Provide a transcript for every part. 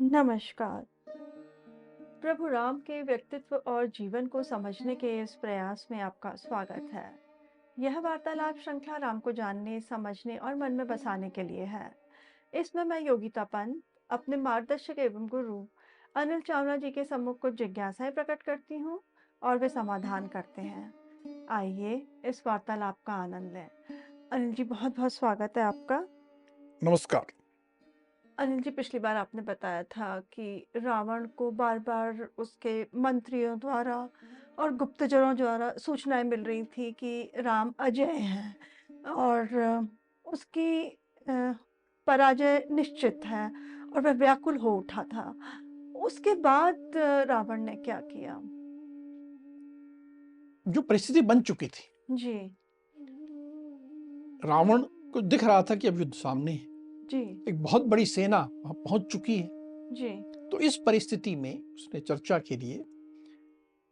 नमस्कार। प्रभु राम के व्यक्तित्व और जीवन को समझने के इस प्रयास में आपका स्वागत है। यह वार्तालाप श्रृंखला राम को जानने, समझने और मन में बसाने के लिए है। इसमें मैं योगिता पंत, अपने मार्गदर्शक एवं गुरु अनिल चावला जी के सम्मुख कुछ जिज्ञासाएं प्रकट करती हूँ और वे समाधान करते हैं। आइए इस वार्तालाप का आनंद लें। अनिल जी, बहुत बहुत स्वागत है आपका। नमस्कार। अनिल जी, पिछली बार आपने बताया था कि रावण को बार-बार उसके मंत्रियों द्वारा और गुप्तचरों द्वारा सूचनाएँ मिल रही थी कि राम अजेय हैं और उसकी पराजय निश्चित है और वह व्याकुल हो उठा था। उसके बाद रावण ने क्या किया? जो परिस्थिति बन चुकी थी, जी, रावण को दिख रहा था कि अब युद्ध सामने है। जी, एक बहुत बड़ी सेना वहाँ पहुँच चुकी है। जी, तो इस परिस्थिति में उसने चर्चा के लिए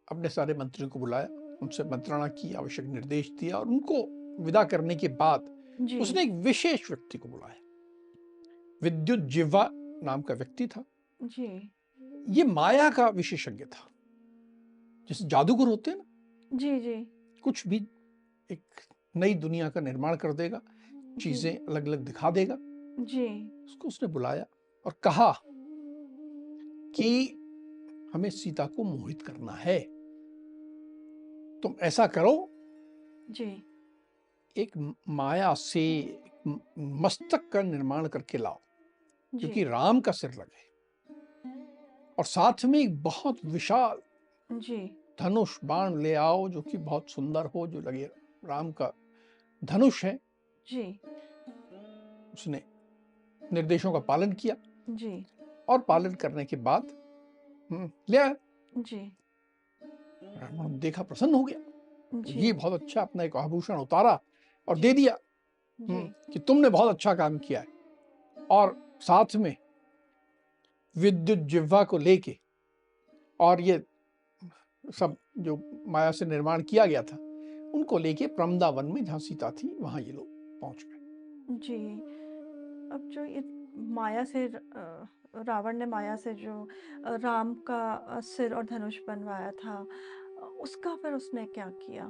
अपने सारे मंत्रियों को बुलाया, उनसे मंत्रणा की, आवश्यक निर्देश दिया और उनको विदा करने के बाद जी, उसने एक विशेष व्यक्ति को बुलाया। विद्युत जिह्वा नाम का व्यक्ति था। जी, ये माया का विशेषज्ञ था। जैसे जादूगर होते हैं ना, जी, जी, कुछ भी एक नई दुनिया का निर्माण कर देगा, जी, चीजें अलग-अलग दिखा देगा। जी, उसको उसने बुलाया और कहा कि हमें सीता को मोहित करना है। तुम ऐसा करो, जी, एक माया से मस्तक का निर्माण करके लाओ, जी, क्योंकि राम का सिर लगे, और साथ में एक बहुत विशाल जी, धनुष बाण ले आओ जो कि बहुत सुंदर हो, जो लगे राम का धनुष है। जी, उसने निर्देशों का पालन किया जी, और पालन करने के बाद ले आया। जी, रावण देखा, प्रसन्न हो गया। जी, ये बहुत अच्छा, अपना एक आभूषण उतारा और जी, दे दिया जी, कि तुमने बहुत अच्छा काम किया है। और साथ में विद्युत जिह्वा को लेके और ये सब जो माया से निर्माण किया गया था उनको लेके प्रमदावन में जहाँ सीता थी वहां ये लोग पहुंच गए। जी। अब जो ये माया से रावण ने माया से जो राम का सिर और धनुष बनवाया था, उसका फिर उसने क्या किया?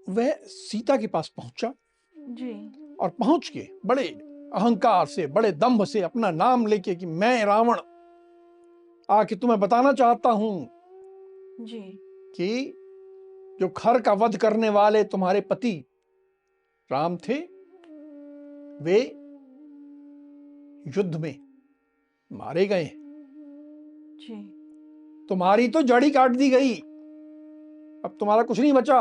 वह सीता के पास पहुंचा जी, और पहुंच के बड़े अहंकार से, बड़े दंभ से अपना नाम लेके कि मैं रावण आके तुम्हें बताना चाहता हूं जी, कि जो खर का वध करने वाले तुम्हारे पति राम थे, वे युद्ध में मारे गए। जी, तुम्हारी तो जड़ी काट दी गई, अब तुम्हारा कुछ नहीं बचा।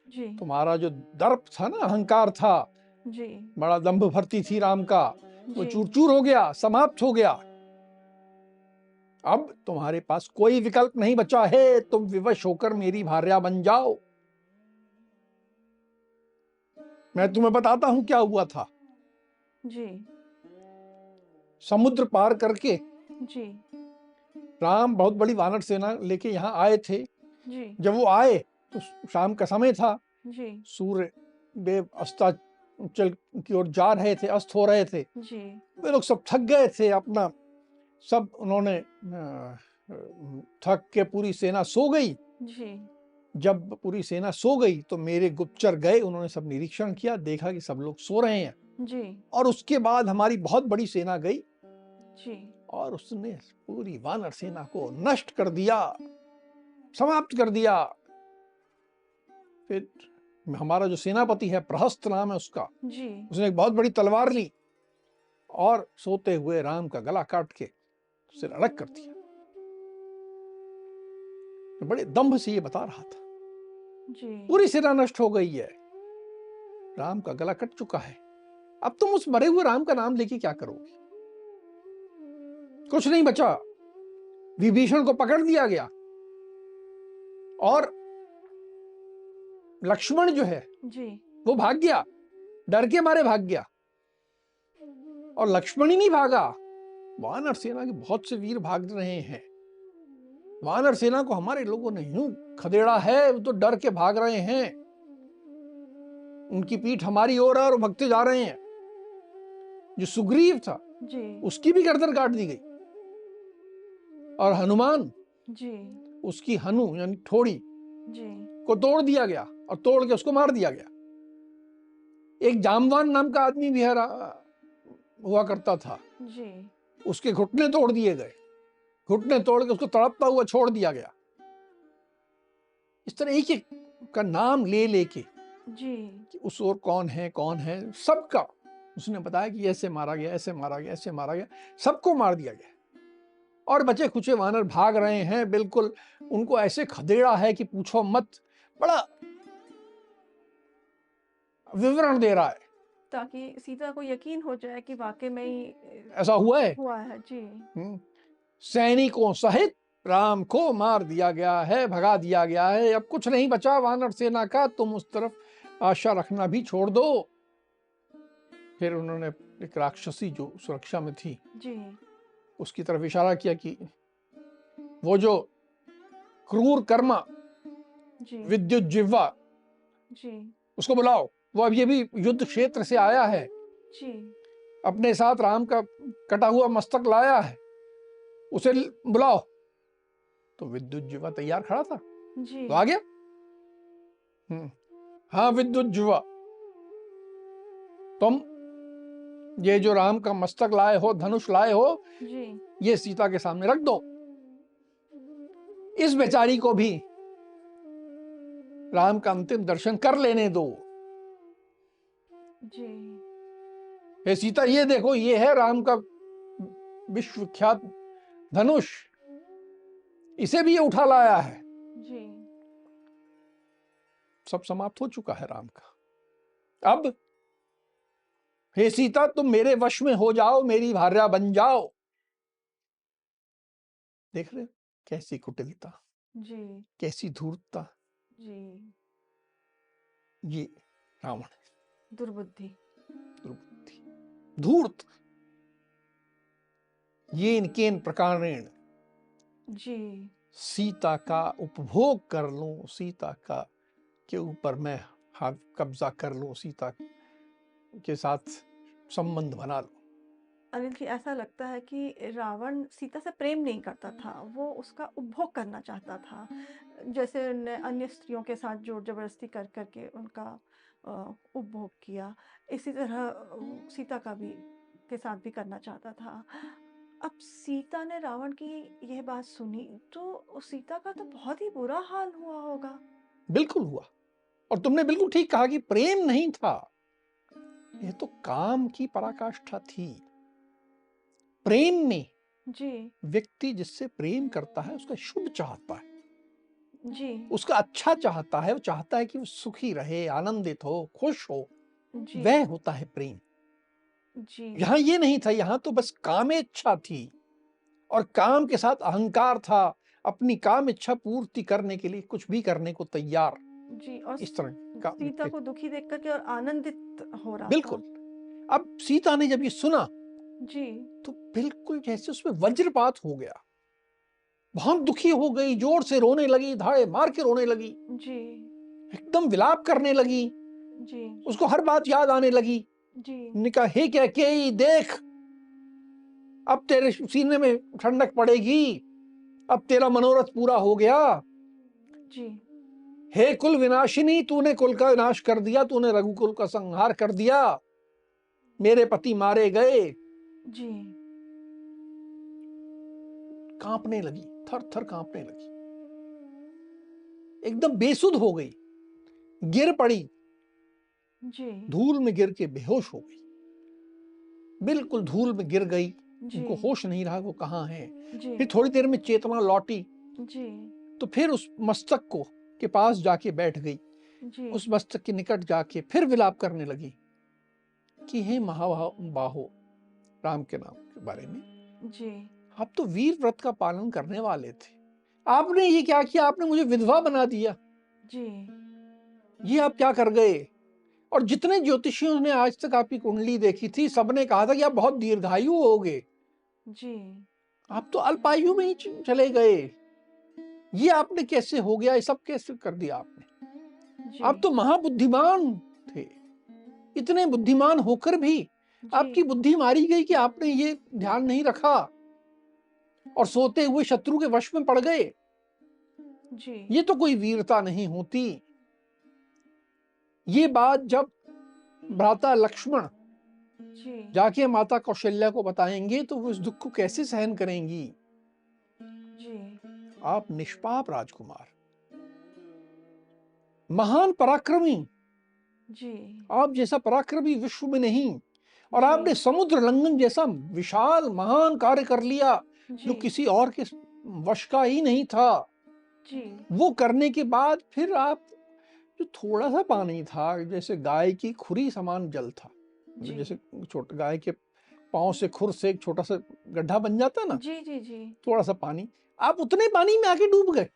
जी, तुम्हारा जो दर्प था ना, अहंकार था, जी, बड़ा दंभ भर्ती थी राम का, वो जी, चूर चूर हो गया, समाप्त हो गया। अब तुम्हारे पास कोई विकल्प नहीं बचा है, तुम विवश होकर मेरी भार्या बन जाओ। मैं तुम्हें बताता हूं क्या हुआ था। जी, समुद्र पार करके जी, राम बहुत बड़ी वानर सेना लेके यहाँ आए थे। जी, जब वो आए तो शाम का समय था, जी, सूर्य देव अस्ताचल की ओर जा रहे थे, अस्त हो रहे थे। जी, वे लोग सब थक गए थे, अपना सब उन्होंने थक के पूरी सेना सो गई। जी, जब पूरी सेना सो गई तो मेरे गुप्तचर गए, उन्होंने सब निरीक्षण किया, देखा कि सब लोग सो रहे हैं। जी, और उसके बाद हमारी बहुत बड़ी सेना गई जी, और उसने पूरी वानर सेना को नष्ट कर दिया, समाप्त कर दिया। फिर हमारा जो सेनापति है, प्रहस्त नाम है उसका, जी, उसने एक बहुत बड़ी तलवार ली और सोते हुए राम का गला काट के सिर अलग कर दिया। बड़े दंभ से ये बता रहा था, जी, पूरी सेना नष्ट हो गई है, राम का गला कट चुका है, अब तुम उस मरे हुए राम का नाम लेके क्या करोगे? कुछ नहीं बचा। विभीषण को पकड़ दिया गया और लक्ष्मण जो है जी, वो भाग गया, डर के मारे भाग गया। और लक्ष्मण ही नहीं भागा, वानर सेना के बहुत से वीर भाग रहे हैं। वानर सेना को हमारे लोगों ने यूं खदेड़ा है, वो तो डर के भाग रहे हैं, उनकी पीठ हमारी ओर है और भगते जा रहे हैं। जो सुग्रीव था जी। उसकी भी गर्दन काट दी गई। और हनुमान, जी। उसकी हनु यानी ठोड़ी जी। को तोड़ दिया गया और तोड़ के उसको मार दिया गया। एक जामवान नाम का आदमी भी हुआ करता था, जी। उसके घुटने तोड़ दिए गए, घुटने तोड़ के उसको तड़पता हुआ छोड़ दिया गया। इस तरह एक एक का नाम ले लेके जी। कि उस ओर कौन है, सबका उसने बताया कि ऐसे मारा गया, ऐसे मारा गया, ऐसे मारा गया, सबको मार दिया गया। और बचे खुचे वानर भाग रहे हैं, बिल्कुल उनको ऐसे खदेड़ा है कि पूछो मत। बड़ा विवरण दे रहा है, ताकि सीता को यकीन हो जाए कि वाक़ई में ही ऐसा हुआ है। हुआ है। जी। सैनिकों सहित राम को मार दिया गया है, भगा दिया गया है, अब कुछ नहीं बचा वानर सेना का, तुम उस तरफ आशा रखना भी छोड़ दो। फिर उन्होंने एक राक्षसी जो सुरक्षा में थी जी। उसकी तरफ इशारा किया कि वो जो क्रूर कर्मा जी। विद्युत जिह्वा, जी। उसको बुलाओ, वो अब ये भी युद्ध क्षेत्र से आया है, जी। अपने साथ राम का कटा हुआ मस्तक लाया है, उसे बुलाओ। तो विद्युत जिह्वा तैयार खड़ा था, जी। तो आ गया। हाँ विद्युत जिह्वा, तुम ये जो राम का मस्तक लाए हो, धनुष लाए हो, जी। ये सीता के सामने रख दो। इस बेचारी को भी राम का अंतिम दर्शन कर लेने दो। जी। हे सीता, ये देखो, ये है राम का विश्वविख्यात धनुष, इसे भी ये उठा लाया है। जी। सब समाप्त हो चुका है राम का। अब हे सीता, तुम मेरे वश में हो जाओ, मेरी भार्या बन जाओ। देख रहे हो कैसी कुटिलता, जी। कैसी धूर्तता। जी। ये रावण है, दुर्बुद्धि। दुर्बुद्धि, धूर्त, येन केन प्रकारेण जी। सीता का उपभोग कर लूं, सीता का के ऊपर मैं हाथ कब्जा कर लूं, सीता के साथ संबंध बना लूं। अनिल जी, ऐसा लगता है कि रावण सीता से प्रेम नहीं करता था, वो उसका उपभोग करना चाहता था। जैसे उनने अन्य स्त्रियों के साथ ज़ोर ज़बरदस्ती कर कर के उनका उपभोग किया, इसी तरह सीता का भी के साथ भी करना चाहता था। अब सीता ने रावण की यह बात सुनी, तो सीता का तो बहुत ही बुरा हाल हुआ होगा। बिल्कुल हुआ, और तुमने बिल्कुल ठीक कहा कि प्रेम नहीं था, यह तो काम की पराकाष्ठा थी। प्रेम में जी। व्यक्ति जिससे प्रेम करता है उसका शुभ चाहता है, जी। उसका अच्छा चाहता है, वो चाहता है कि वो सुखी रहे, आनंदित हो, खुश हो। जी। वह होता है प्रेम। जी। यहां ये नहीं था, यहां तो बस कामेच्छा थी और काम के साथ अहंकार था, अपनी काम इच्छा पूर्ति करने के लिए कुछ भी करने को तैयार। जी, और इस तरह का सीता को दुखी देख कर के और आनंदित हो रहा था। बिल्कुल। अब सीता ने जब ये सुना जी। तो बिल्कुल जैसे उसमें वज्रपात हो गया, बहुत दुखी हो गई, जोर से रोने लगी, धाड़े मार के रोने लगी, जी। एकदम विलाप करने लगी, जी। उसको हर बात याद आने लगी। जी। ने कहा, हे कैकेयी देख, अब तेरे सीने में ठंडक पड़ेगी, अब तेरा मनोरथ पूरा हो गया। जी। हे कुल विनाशिनी, तूने कुल का विनाश कर दिया, तूने रघुकुल का संहार कर दिया, मेरे पति मारे गए। जी। कांपने लगी, थर थर कांपने लगी, एकदम बेसुध हो गई, गिर पड़ी, जी। धूल में गिर के बेहोश हो गई, बिल्कुल धूल में गिर गई, उनको जी। होश नहीं रहा वो कहाँ है। जी। फिर थोड़ी देर में चेतना लौटी, जी। तो फिर उस मस्तक को के पास जाके बैठ गई, जी। उस मस्तक के निकट जाके फिर विलाप करने लगी कि हे महाबाहो, राम के नाम के बारे में, जी। आप तो वीर व्रत का पालन करने वाले थे, आपने ये क्या किया, आपने मुझे विधवा बना दिया, जी। ये आप क्या कर गए। और जितने ज्योतिषियों ने आज तक आपकी कुंडली देखी थी, सबने कहा था कि आप बहुत दीर्घायु होगे, जी। आप तो अल्पायु में ही चले गए, ये आपने कैसे हो गया, ये सब कैसे कर दिया आपने। जी। आप तो महाबुद्धिमान थे, इतने बुद्धिमान होकर भी आपकी जी, बुद्धि मारी गई कि आपने ये ध्यान नहीं रखा और सोते हुए शत्रु के वश में पड़ गए। जी, ये तो कोई वीरता नहीं होती। ये बात जब भ्राता लक्ष्मण जी, जाके माता कौशल्या को बताएंगे तो वो इस दुख को कैसे सहन करेंगी। जी, आप निष्पाप राजकुमार, महान पराक्रमी, जी, आप जैसा पराक्रमी विश्व में नहीं, और जी, आपने समुद्र लंघन जैसा विशाल महान कार्य कर लिया जो जी, किसी और के वश का ही नहीं था। जी, वो करने के बाद फिर आप, जो थोड़ा सा पानी था, जैसे गाय की खुरी समान जल था, मतलब जी, जैसे छोटे गाय के पांव से खुर से एक छोटा सा गड्ढा बन जाता ना, जी, जी, जी, थोड़ा सा पानी, आप उतने पानी में आके डूब गए।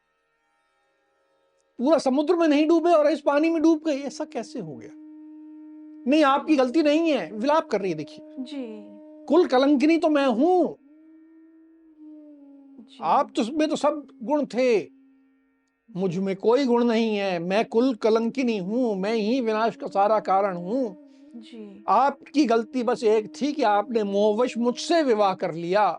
पूरा समुद्र में नहीं डूबे और इस पानी में डूब गए, ऐसा कैसे हो गया? नहीं, आपकी गलती नहीं है। विलाप कर रही है, देखिए। जी, कुल कलंकिनी तो मैं हूं। जी, आप तो में तो सब गुण थे, मुझ जी, में कोई गुण नहीं है। मैं कुल कलंकिनी हूं, मैं ही विनाश का सारा कारण हूं। जी, आपकी गलती बस एक थी कि आपने मोहवश मुझसे विवाह कर लिया,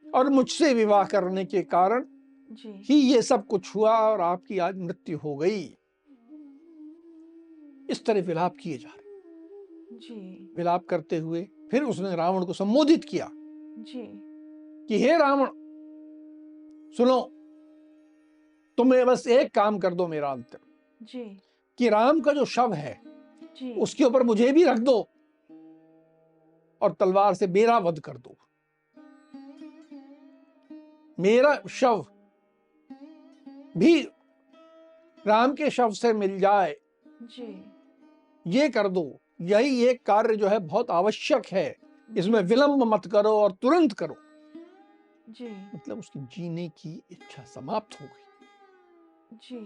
और मुझसे विवाह करने के कारण जी, ही ये सब कुछ हुआ और आपकी आज मृत्यु हो गई। इस तरह विलाप किए जा रहे। जी, विलाप करते हुए फिर उसने रावण को संबोधित किया जी, कि हे रावण, सुनो, तुम्हें बस एक काम कर दो मेरा अंत, जी, कि राम का जो शव है जी, उसके ऊपर मुझे भी रख दो और तलवार से मेरा वध कर दो। मेरा शव भी राम के शव से मिल जाए, जी, ये कर दो। यही एक कार्य जो है बहुत आवश्यक है, जी, इसमें विलंब मत करो और तुरंत करो। जी, मतलब उसकी जीने की इच्छा समाप्त हो गई जी,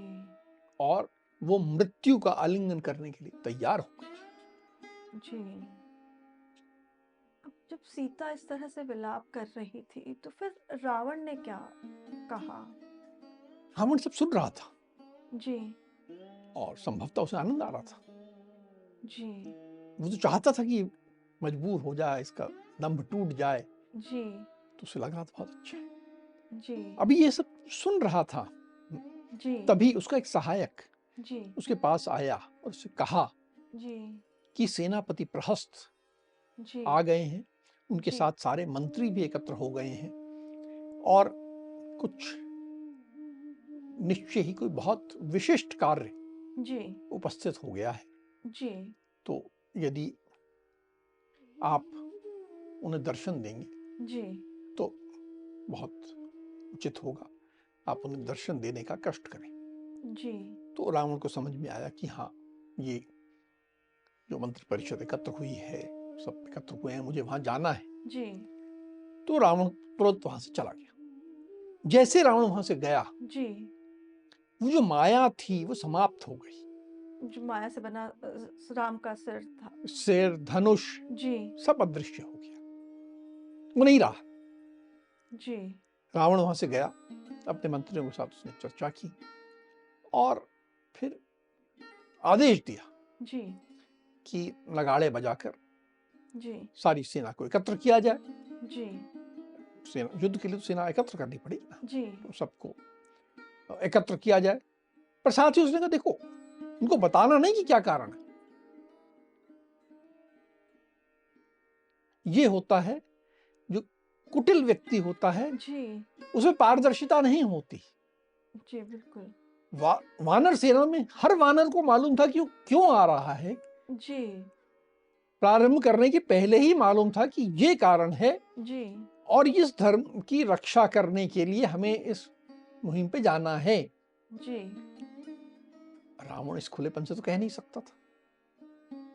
और वो मृत्यु का आलिंगन करने के लिए तैयार हो गई। जी। अब जब सीता इस तरह से विलाप कर रही थी, तो फिर रावण ने क्या कहा? रावण सब सुन रहा था जी, और संभवतः उसे आनंद आ रहा था। जी, वो तो चाहता था कि मजबूर हो जाए, इसका दम्भ टूट जाए। जी, तो उसे लग रहा था बहुत अच्छा है। जी, अभी ये सब सुन रहा था, जी, तभी उसका एक सहायक जी, उसके पास आया और उससे कहा जी, कि सेनापति प्रहस्त जी, आ गए हैं, उनके जी, साथ सारे मंत्री भी एकत्र हो गए हैं, और कुछ निश्चय ही कोई बहुत विशिष्ट कार्य जी, उपस्थित हो गया है। जी, तो यदि आप उन्हें दर्शन देंगे जी, तो बहुत उचित होगा। आप उन्हें दर्शन देने का कष्ट करें। जी, तो रावण को समझ में आया कि हाँ, ये जो मंत्री परिषद एकत्र हुई है, सब एकत्र हुए हैं, मुझे वहां जाना है। जी, तो रावण तुरंत वहां से चला गया। जैसे रावण वहां से गया, जी, वो जो माया थी वो समाप्त हो गई। जो माया से बना राम का सिर था। शेर, धनुष, जी, सब अदृश्य हो गया, वो नहीं रहा। जी, रावण वहां से गया, अपने मंत्रियों के साथ उसने चर्चा की और फिर आदेश दिया जी, कि नगाड़े बजाकर जी, सारी सेना को एकत्र किया जाए। जी, सेना, युद्ध के लिए तो सेना एकत्र करनी पड़ेगी ना, जी, तो सबको एकत्र किया जाए। पर साथ ही उसने कहा, देखो, उनको बताना नहीं कि क्या कारण है। ये होता है, जो कुटिल व्यक्ति होता है जी, उसमें पारदर्शिता नहीं होती। जी, बिल्कुल। वानर सेना में हर वानर को मालूम था कि वो क्यों आ रहा है। जी, प्रारंभ करने के पहले ही मालूम था कि ये कारण है, जी, और इस धर्म की रक्षा करने के लिए हमें इस मुहिम पे जाना है। जी, रावण इस खुलेपन से तो कह नहीं सकता था।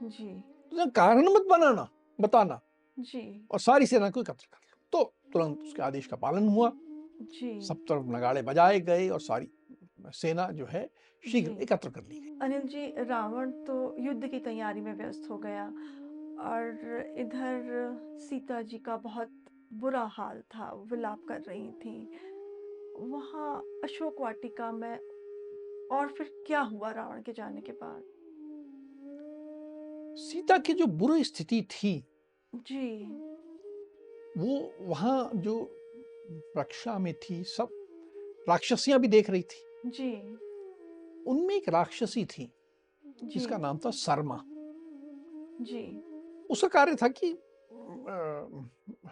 जी, तो कारण मत बनाना, बताना, जी, और सारी सेना को एकत्र कर लो। तो तुरंत उसके आदेश का पालन हुआ। जी, सब तरफ नगाड़े बजाए गए और सारी सेना जो है शीघ्र जी। एकत्र कर ली गई। अनिल जी, रावण तो युद्ध की तैयारी में व्यस्त हो गया और इधर सीता जी का बहुत बुरा हाल था, विलाप कर रही थी। वहाँ अशोक वाटिका में और फिर क्या हुआ रावण के जाने के बाद? सीता की जो बुरी स्थिति थी जी, वो वहां जो रक्षा में थी, सब राक्षसियां भी देख रही थी। जी, उनमें एक राक्षसी थी जी, जिसका नाम था शर्मा। जी, उसका कार्य था कि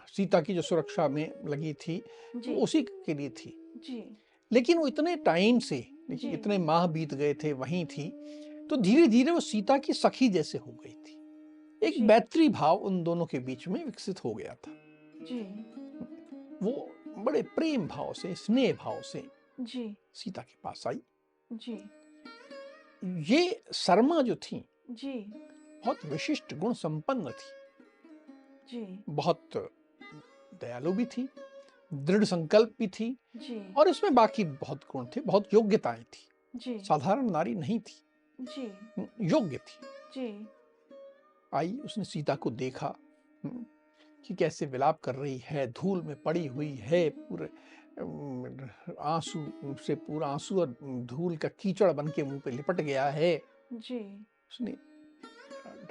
सीता की जो सुरक्षा में लगी थी वो जी, उसी के लिए थी। जी, लेकिन वो इतने टाइम से, देखिए जी, इतने माह बीत गए थे वहीं थी, तो धीरे धीरे वो सीता की सखी जैसे हो गई थी। एक जी, मैत्री भाव उन दोनों के बीच में विकसित हो गया था। जी, वो बड़े प्रेम भाव से, स्नेह भाव से जी, सीता के पास आई। जी, ये शर्मा जो थी जी, बहुत विशिष्ट गुण संपन्न थी, जी, बहुत दयालु भी थी, दृढ़ संकल्प भी थी, जी, और इसमें बाकी बहुत गुण थे, बहुत योग्यताएं थी। जी, साधारण नारी नहीं थी, जी, योग्य थी। जी, आई, उसने सीता को देखा कि कैसे विलाप कर रही है, धूल में पड़ी हुई है, पूरे आंसू से पूरा आंसू और धूल का कीचड़ बन के मुंह पे लिपट गया है। जी, उसने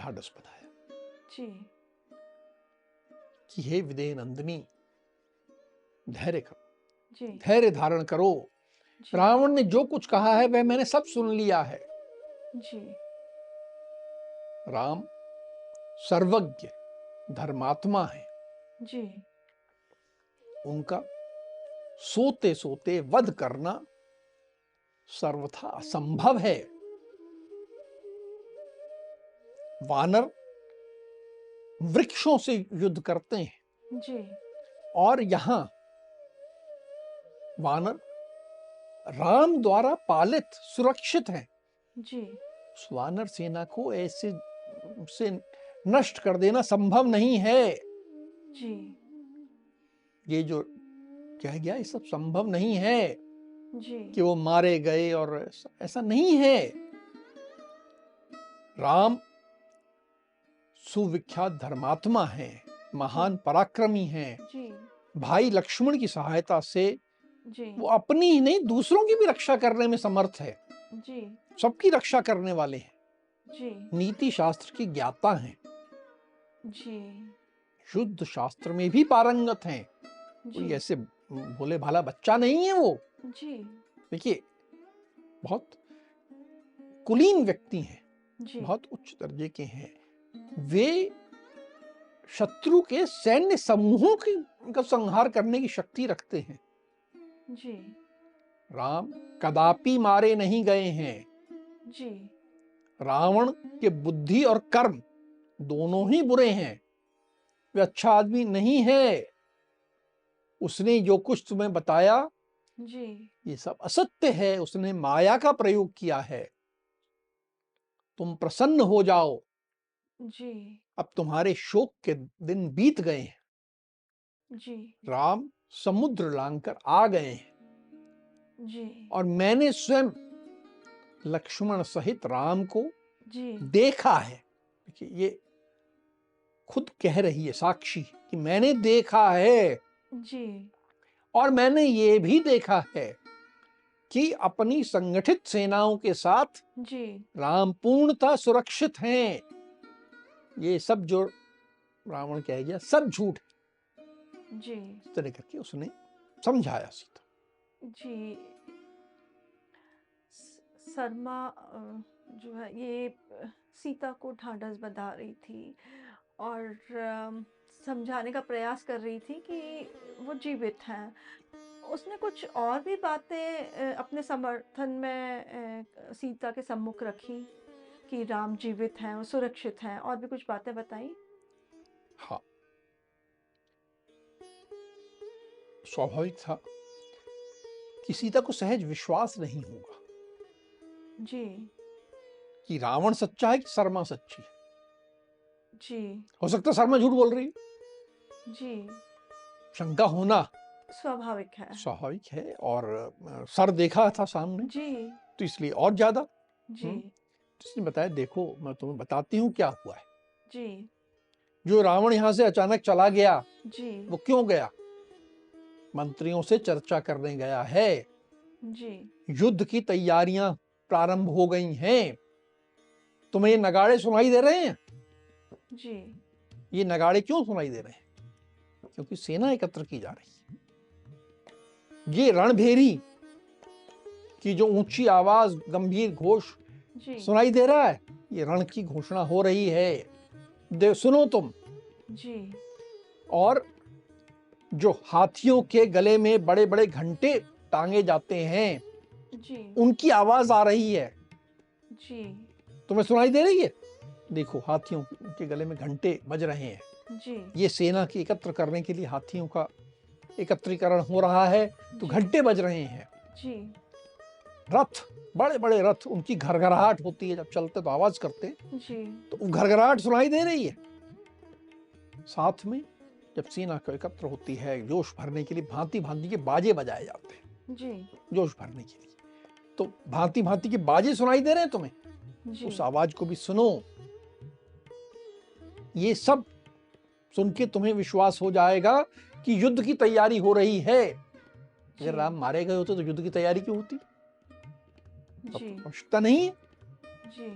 ढाढ़स बंधाया जी, कि हे विदेह नंदिनी, धैर्य करो, जी, धैर्य धारण करो। जी, रावण ने जो कुछ कहा है वह मैंने सब सुन लिया है। जी, राम सर्वज्ञ धर्मात्मा है, जी, उनका सोते सोते वध करना सर्वथा असंभव है। वानर वृक्षों से युद्ध करते हैं जी, और यहां वानर राम द्वारा पालित सुरक्षित हैं। जी, उस वानर सेना को ऐसे से नष्ट कर देना संभव नहीं है। जी, ये जो कह गया ये सब संभव नहीं है जी, कि वो मारे गए, और ऐसा नहीं है। राम सुविख्यात धर्मात्मा है, महान पराक्रमी हैं। जी, भाई लक्ष्मण की सहायता से जी, वो अपनी ही नहीं दूसरों की भी रक्षा करने में समर्थ है, जी, सबकी रक्षा करने वाले हैं, जी, नीति शास्त्र की ज्ञाता हैं, जी, युद्ध शास्त्र में भी पारंगत हैं। कोई जी, ऐसे भोले भाला बच्चा नहीं है वो। जी, देखिए, बहुत कुलीन व्यक्ति हैं, जी, बहुत उच्च दर्जे के हैं। वे शत्रु के सैन्य समूहों की का संहार करने की शक्ति रखते हैं। जी, राम कदापि मारे नहीं गए हैं। जी, रावण के बुद्धि और कर्म दोनों ही बुरे हैं, वे अच्छा आदमी नहीं है। उसने जो कुछ तुम्हें बताया जी, ये सब असत्य है, उसने माया का प्रयोग किया है। तुम प्रसन्न हो जाओ, जी, अब तुम्हारे शोक के दिन बीत गए हैं। जी, राम समुद्र लांघकर आ गए हैं, जी, और मैंने स्वयं लक्ष्मण सहित राम को जी, देखा है। देखिए, ये खुद कह रही है साक्षी कि मैंने देखा है, जी, और मैंने ये भी देखा है कि अपनी संगठित सेनाओं के साथ जी, राम पूर्णतः सुरक्षित हैं। ये सब जो रावण कह गया सब झूठ है। जी, इस तरह करके उसने समझाया सीता। जी। शर्मा जो है ये सीता को ढांढस बंधा रही थी और समझाने का प्रयास कर रही थी कि वो जीवित हैं। उसने कुछ और भी बातें अपने समर्थन में सीता के सम्मुख रखी कि राम जीवित हैं, वो सुरक्षित हैं, और भी कुछ बातें बताई? हाँ, स्वाभाविक था कि सीता को सहज विश्वास नहीं होगा जी, कि रावण सच्चा है कि शर्मा सच्ची है। जी, हो सकता है शर्मा झूठ बोल रही है, जी, शंका होना स्वाभाविक है। स्वाभाविक है। और सर देखा था सामने, जी, तो इसलिए और ज्यादा। जी, उसने बताया, देखो मैं तुम्हें बताती हूँ क्या हुआ है। जी, जो रावण यहां से अचानक चला गया, जी, वो क्यों गया? मंत्रियों से चर्चा करने गया है। जी, युद्ध की तैयारियां प्रारंभ हो गई हैं। तुम्हें ये नगाड़े सुनाई दे रहे हैं? जी, ये नगाड़े क्यों सुनाई दे रहे हैं? क्योंकि सेना एकत्र की जा रही है। ये रणभेरी की जो ऊंची आवाज, गंभीर घोष जी, सुनाई दे रहा है, ये रण की घोषणा हो रही है। सुनो तुम। जी, और जो हाथियों के गले में बड़े बड़े घंटे टांगे जाते हैं, जी, उनकी आवाज आ रही है। जी, तुम्हें सुनाई दे रही है? देखो, हाथियों के गले में घंटे बज रहे हैं। जी, ये सेना की एकत्र करने के लिए हाथियों का एकत्रीकरण हो रहा है, तो जी, घंटे बज रहे हैं। जी, रथ, बड़े बड़े रथ, उनकी घरघराहट होती है, जब चलते तो आवाज करते, जी, तो घरघराहट सुनाई दे रही है। साथ में जब सेना को एकत्र होती है जोश भरने के लिए, भांति भांति के बाजे बजाए जाते हैं जी, जोश भरने के लिए। तो भांति भांति के बाजे सुनाई दे रहे हैं तुम्हें, जी, उस आवाज को भी सुनो। ये सब सुन के तुम्हें विश्वास हो जाएगा कि युद्ध की तैयारी हो रही है। अगर राम मारे गए होते तो युद्ध की तैयारी क्यों होती? जी, आवश्यकता नहीं है। जी,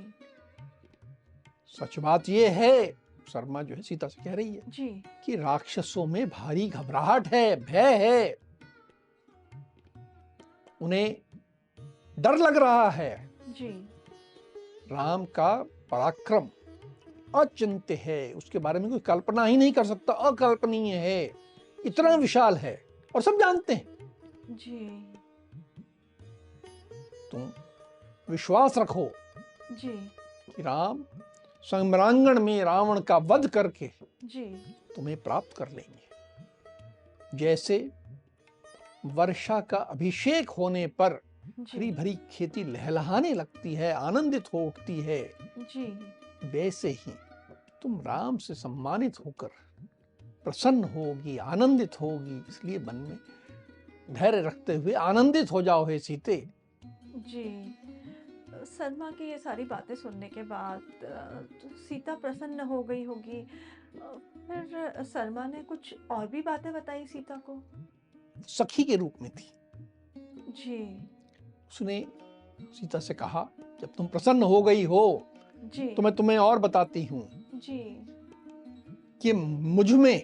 सच बात यह है, शर्मा जो है सीता से कह रही है जी, कि राक्षसों में भारी घबराहट है, भय है, उन्हें डर लग रहा है। जी, राम का पराक्रम अचिंत्य है, उसके बारे में कोई कल्पना ही नहीं कर सकता, अकल्पनीय है, इतना विशाल है, और सब जानते हैं। जी, तुम विश्वास रखो जी, कि राम संग्रांगण में रावण का वध करके जी, तुम्हें प्राप्त कर लेंगे। जैसे वर्षा का अभिषेक होने पर हरी जी, भरी खेती लहलहाने लगती है, आनंदित हो उठती है, जी, वैसे ही तुम राम से सम्मानित होकर प्रसन्न होगी, आनंदित होगी। इसलिए मन में धैर्य रखते हुए आनंदित हो जाओ हे सीते। जी। शर्मा की ये सारी बातें सुनने के बाद तो सीता प्रसन्न हो गई होगी। फिर शर्मा ने कुछ और भी बातें बताई सीता को? सखी के रूप में थी। जी, उसने सीता से कहा, जब तुम प्रसन्न हो गई हो जी, तो मैं तुम्हें और बताती हूं जी, कि मुझ में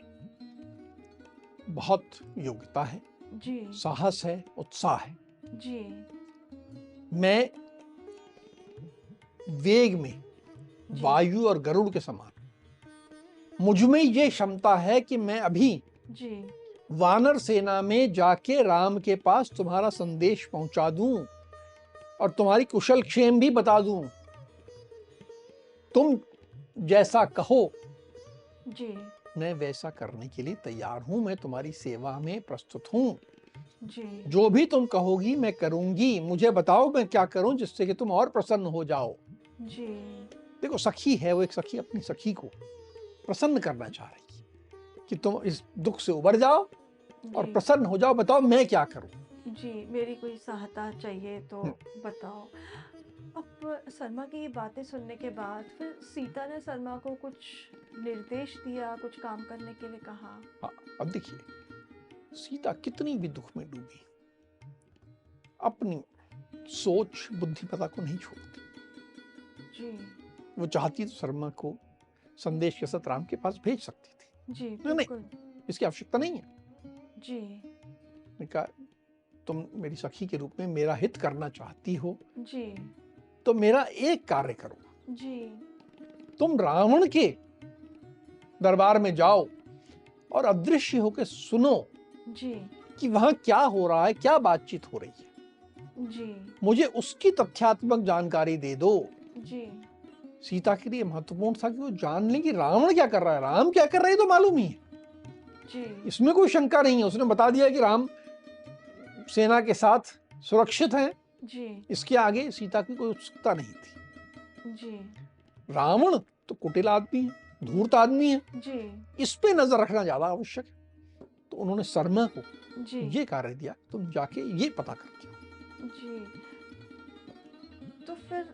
बहुत योग्यता है, जी, साहस है, उत्साह है। जी, मैं वेग में जी, वायु और गरुड़ के समान, मुझ में ये क्षमता है कि मैं अभी जी, वानर सेना में जाके राम के पास तुम्हारा संदेश पहुंचा दूं और तुम्हारी कुशल क्षेम भी बता दूं। तुम जैसा कहो जी, मैं वैसा करने के लिए तैयार हूं, मैं तुम्हारी सेवा में प्रस्तुत हूं। जी, जो भी तुम कहोगी मैं करूंगी। मुझे बताओ मैं क्या करूं जिससे कि तुम और प्रसन्न हो जाओ। जी, देखो, सखी है वो, एक सखी अपनी सखी को प्रसन्न करना चाह रही है कि तुम इस दुख से उबर जाओ और जी, प्रसन्न हो जाओ। बताओ मैं क्या करूं। जी, मेरी कोई सहायता चाहिए तो बताओ। अब शर्मा की ये बातें सुनने के बाद फिर सीता ने शर्मा को कुछ निर्देश दिया, कुछ काम करने के लिए कहा? हाँ, अब देखिए, सीता कितनी भी दुख में डूबी, अपनी सोच बुद्धिमत्ता को नहीं छोड़ती। जी, वो चाहती तो शर्मा को संदेश के साथ राम के पास भेज सकती थी। जी, नहीं, बिल्कुल। इसकी आवश्यकता नहीं है। जी, मैंने कहा, तुम मेरी सखी के रूप में मेरा हित करना चाहती हो जी, तो मेरा एक कार्य करो, जी, तुम रावण के दरबार में जाओ और अदृश्य होकर सुनो जी, कि वहां क्या हो रहा है, क्या बातचीत हो रही है। जी, मुझे उसकी तथ्यात्मक जानकारी दे दो। जी, सीता के लिए महत्वपूर्ण था कि वो जान ले कि रावण क्या कर रहा है, राम क्या कर रहे हैं, तो मालूम ही है, जी, इसमें कोई शंका नहीं है। उसने बता दिया कि राम सेना के साथ सुरक्षित हैं। जी, इसके आगे सीता की कोई उत्सुकता नहीं थी। जी, रावण तो कुटिल आदमी है, धूर्त आदमी है, जी, इस पे नजर रखना ज्यादा आवश्यक है। तो उन्होंने शर्मा को जी, ये कार्य दिया, तुम जाके ये पता करके आओ। जी। तो फिर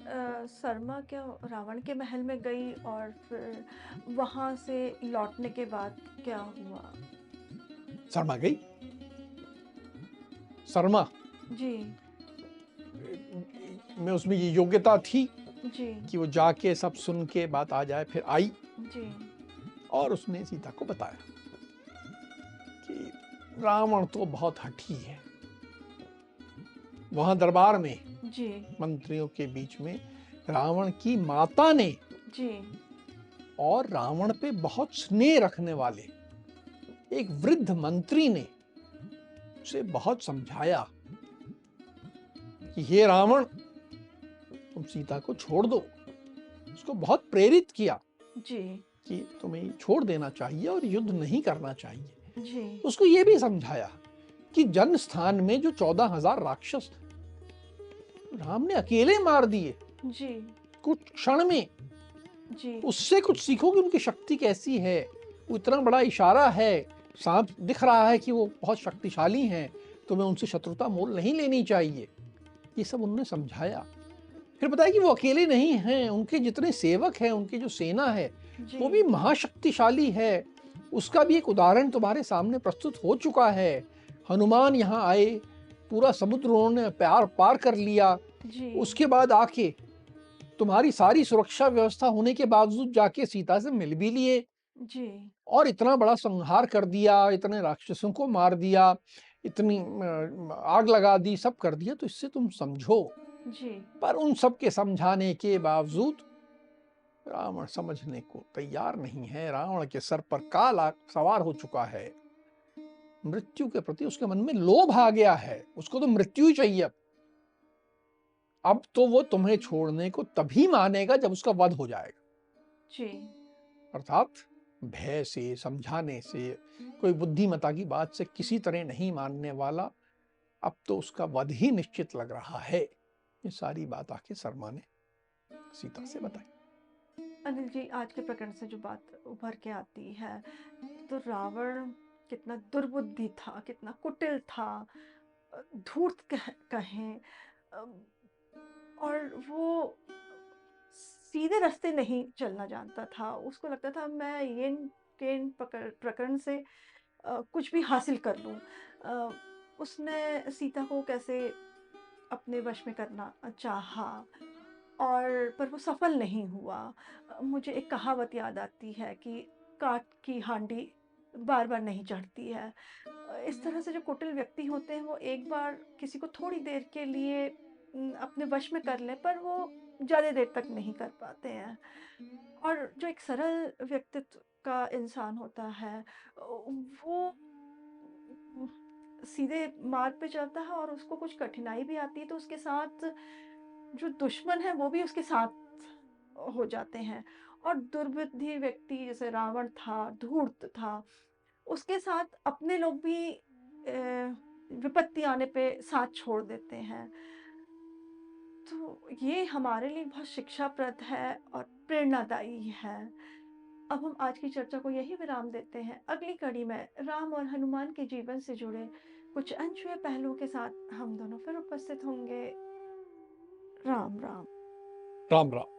शर्मा क्या रावण के महल में गई और फिर वहां से लौटने के बाद क्या हुआ? शर्मा गई। शर्मा जी, में उसमें ये योग्यता थी जी। कि वो जाके सब सुन के बात आ जाए। फिर आई जी। और उसने सीता को बताया कि रावण तो बहुत हठी है। वहां दरबार में जी। मंत्रियों के बीच में रावण की माता ने जी। और रावण पे बहुत स्नेह रखने वाले एक वृद्ध मंत्री ने उसे बहुत समझाया कि हे रावण, तुम सीता को छोड़ दो। उसको बहुत प्रेरित किया जी। कि तुम्हें छोड़ देना चाहिए और युद्ध नहीं करना चाहिए। जी। उसको ये भी समझाया कि जन स्थान में जो 14,000 राक्षस राम ने अकेले मार दिए जी। कुछ क्षण में, जी। उससे कुछ सीखो कि उनकी शक्ति कैसी है। वो इतना बड़ा इशारा है, सांप दिख रहा है कि वो बहुत शक्तिशाली हैं, तुम्हें उनसे शत्रुता मोल नहीं लेनी चाहिए। ये सब उन्होंने समझाया। फिर बताया कि वो अकेले नहीं हैं, उनके जितने सेवक हैं, उनकी जो सेना है जी। वो भी महाशक्तिशाली है। उसका भी एक उदाहरण तुम्हारे सामने प्रस्तुत हो चुका है। हनुमान यहाँ आए, पूरा समुद्र उन्होंने पार कर लिया। जी। उसके बाद आके तुम्हारी सारी सुरक्षा व्यवस्था होने के बावजूद जाके सीता से मिल भी लिए जी। और इतना बड़ा संहार कर दिया, इतने राक्षसों को मार दिया, इतनी आग लगा दी, सब कर दिया। तो इससे तुम समझो। जी। पर उन सब के समझाने के बावजूद रावण समझने को तैयार नहीं है। रावण के सर पर काल सवार हो चुका है। मृत्यु के प्रति उसके मन में लोभ आ गया है। उसको तो मृत्यु ही चाहिए। अब तो वो तुम्हें छोड़ने को तभी मानेगा जब उसका वध हो जाएगा। जी। अर्थात भय से, समझाने से, कोई बुद्धिमता की बात से किसी तरह नहीं मानने वाला। अब तो उसका वध ही निश्चित लग रहा है। ये सारी बात आके शर्मा ने सीता से बताई। अनिल जी, आज के प्रकरण से जो बात उभर के आती है, तो रावण कितना दुर्बुद्धि था, कितना कुटिल था, धूर्त कहें, और वो सीधे रास्ते नहीं चलना जानता था। उसको लगता था मैं ये केन प्रकरण से कुछ भी हासिल कर लूं। उसने सीता को कैसे अपने वश में करना चाहा, और पर वो सफल नहीं हुआ। मुझे एक कहावत याद आती है कि काठ की हांडी बार बार नहीं चढ़ती है। इस तरह से जो कुटिल व्यक्ति होते हैं, वो एक बार किसी को थोड़ी देर के लिए अपने वश में कर लें, पर वो ज़्यादा देर तक नहीं कर पाते हैं। और जो एक सरल व्यक्तित्व का इंसान होता है, वो सीधे मार्ग पे चलता है, और उसको कुछ कठिनाई भी आती है तो उसके साथ जो दुश्मन है वो भी उसके साथ हो जाते हैं। और दुर्बुद्धि व्यक्ति जैसे रावण था, धूर्त था, उसके साथ अपने लोग भी विपत्ति आने पे साथ छोड़ देते हैं। तो ये हमारे लिए बहुत शिक्षाप्रद है और प्रेरणादायी है। अब हम आज की चर्चा को यही विराम देते हैं। अगली कड़ी में राम और हनुमान के जीवन से जुड़े कुछ अनछुए पहलुओं के साथ हम दोनों फिर उपस्थित होंगे। राम राम। राम राम।